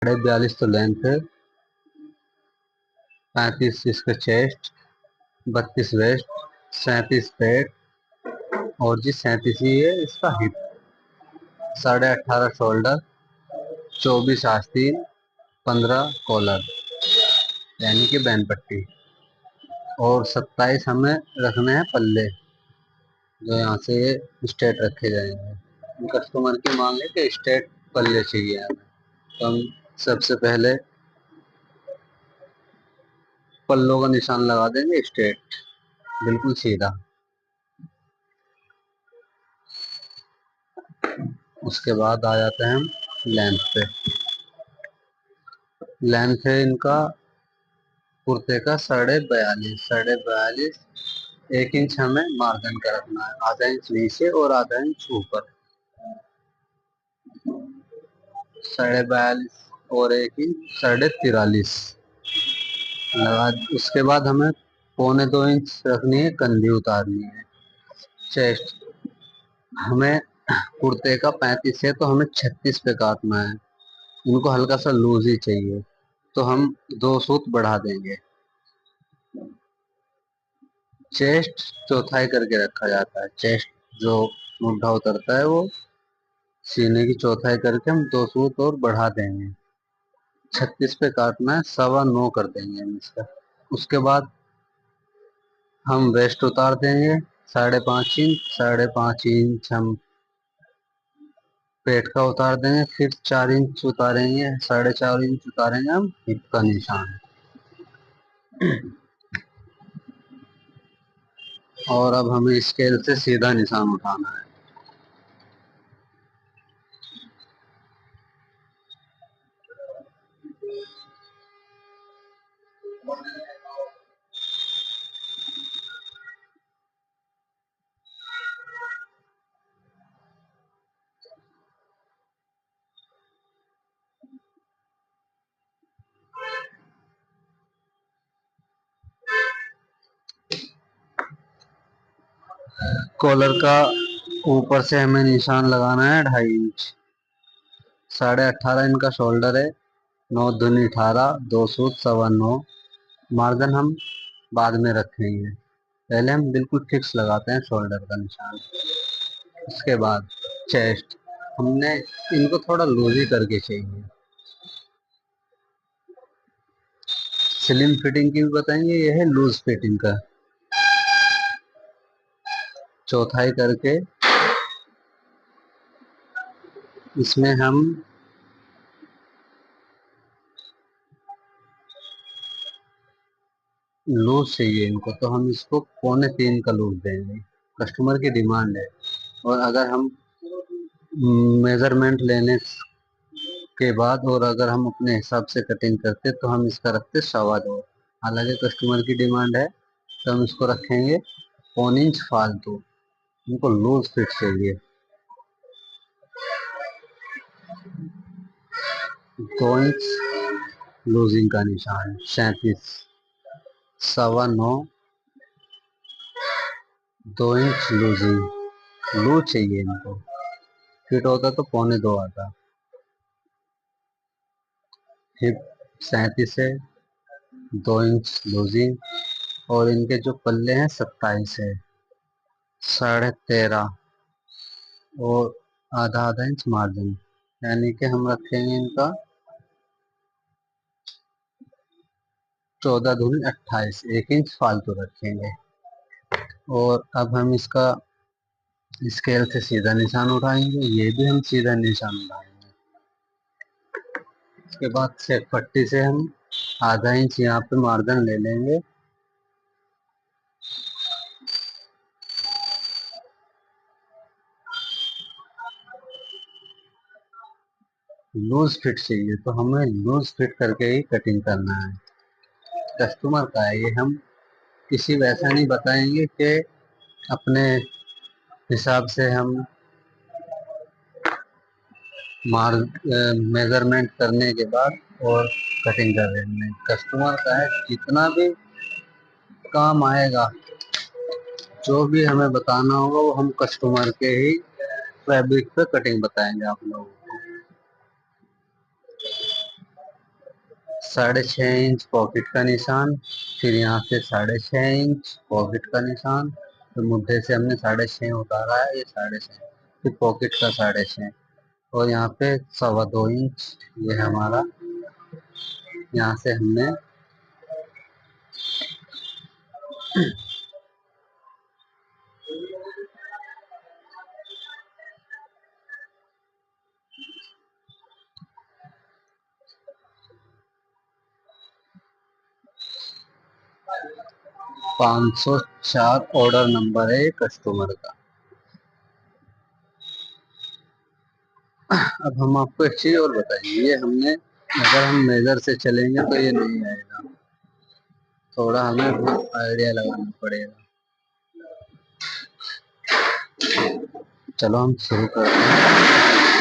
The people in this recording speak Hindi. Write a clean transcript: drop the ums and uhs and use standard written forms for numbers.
42 तो लेंथ है, 35 इसका चेस्ट, 32 वेस्ट, 37 पेट और जी 37 ही है इसका हिप, 18.5 शोल्डर, 24 आस्तीन, 15 कॉलर यानी कि बैन पट्टी और 27 हमें रखने हैं पल्ले, जो यहाँ से स्ट्रेट रखे जाएंगे। कस्टमर की मांग है कि स्ट्रेट पल्ले चाहिए हमें, तो हम सबसे पहले पल्लों का निशान लगा देंगे स्ट्रेट, बिल्कुल सीधा। उसके बाद आ जाते हैं हम लेंथ पे। लेंथ है इनका कुर्ते का 42.5, 1 इंच हमें मार्जिन का रखना है, आधा इंच नीचे और आधा इंच ऊपर। 42.5 और 1 इंच 43.5 लगा। उसके बाद हमें 1.25 इंच रखनी है, कंधी उतारनी है। चेस्ट हमें कुर्ते का 35 है तो हमें 36 पे काटना है, इनको हल्का सा लूज ही चाहिए, तो हम 2 सूत बढ़ा देंगे। चेस्ट चौथाई करके रखा जाता है, चेस्ट जो मुड्ढा उतरता है वो सीने की चौथाई करके हम 2 सूत और बढ़ा देंगे। 36 पे काटना है, 9.25 कर देंगे हम इसका। उसके बाद हम वेस्ट उतार देंगे 5.5 इंच, 5.5 इंच हम पेट का उतार देंगे, फिर 4 इंच उतारेंगे, 4.5 इंच उतारेंगे हम हिप का निशान। और अब हमें स्केल से सीधा निशान उठाना है। कॉलर का ऊपर से हमें निशान लगाना है 2.5 इंच। 18.5 इनका शोल्डर है, 9 दूनी 18, 2 सूत 9.25। मार्जिन हम बाद में रखेंगे, पहले हम बिल्कुल फिक्स लगाते हैं शोल्डर का निशान। उसके बाद चेस्ट हमने इनको थोड़ा लूज ही करके चाहिए। स्लिम फिटिंग की भी बताएंगे, ये है लूज फिटिंग का। चौथाई करके इसमें हम लूज चाहिए इनको, तो हम इसको 2.25 का लूज देंगे, कस्टमर की डिमांड है। और अगर हम मेजरमेंट लेने के बाद और अगर हम अपने हिसाब से कटिंग करते तो हम इसका रखते 2.25। हालांकि कस्टमर की डिमांड है तो हम इसको रखेंगे 1.25 इंच फालतू, इनको लूज फिट चाहिए। 2 इंच लूजिंग का निशान, 37, 9.25, 2 इंच लूजिंग, लूज चाहिए इनको, फिट होता तो 2.25 आता। हिप 37 है, 2 इंच लूजिंग, और इनके जो पल्ले हैं 27 है, 13.5 और आधा आधा इंच मार्जिन, यानी कि हम रखेंगे इनका 14 दूनी 28, 1 इंच फालतू रखेंगे। और अब हम इसका स्केल से सीधा निशान उठाएंगे, ये भी हम सीधा निशान उठाएंगे। उसके बाद से पट्टी से हम आधा इंच यहाँ पे मार्जिन ले लेंगे, लूज फिट चाहिए तो हमें लूज फिट करके ही कटिंग करना है। कस्टमर का है ये, हम किसी वैसा नहीं बताएंगे कि अपने हिसाब से हम मेजरमेंट करने के बाद और कटिंग कर रहे हैं। कस्टमर का है, जितना भी काम आएगा, जो भी हमें बताना होगा वो हम कस्टमर के ही फैब्रिक पे कटिंग बताएंगे आप लोगों को। 6.5 इंच पॉकेट का निशान, फिर यहाँ से 6.5 इंच पॉकेट का निशान, तो मुद्दे से हमने 6.5 उतारा है, ये 6.5, फिर पॉकेट का 6.5, और यहाँ पे 2.25 इंच, ये है हमारा, यहाँ से हमने 504 ऑर्डर नंबर है कस्टमर का। अब हम आपको एक चीज और बताएंगे, ये हमने, अगर हम मेजर से चलेंगे तो ये नहीं आएगा, थोड़ा हमें आइडिया लगाना पड़ेगा। चलो हम शुरू करते हैं।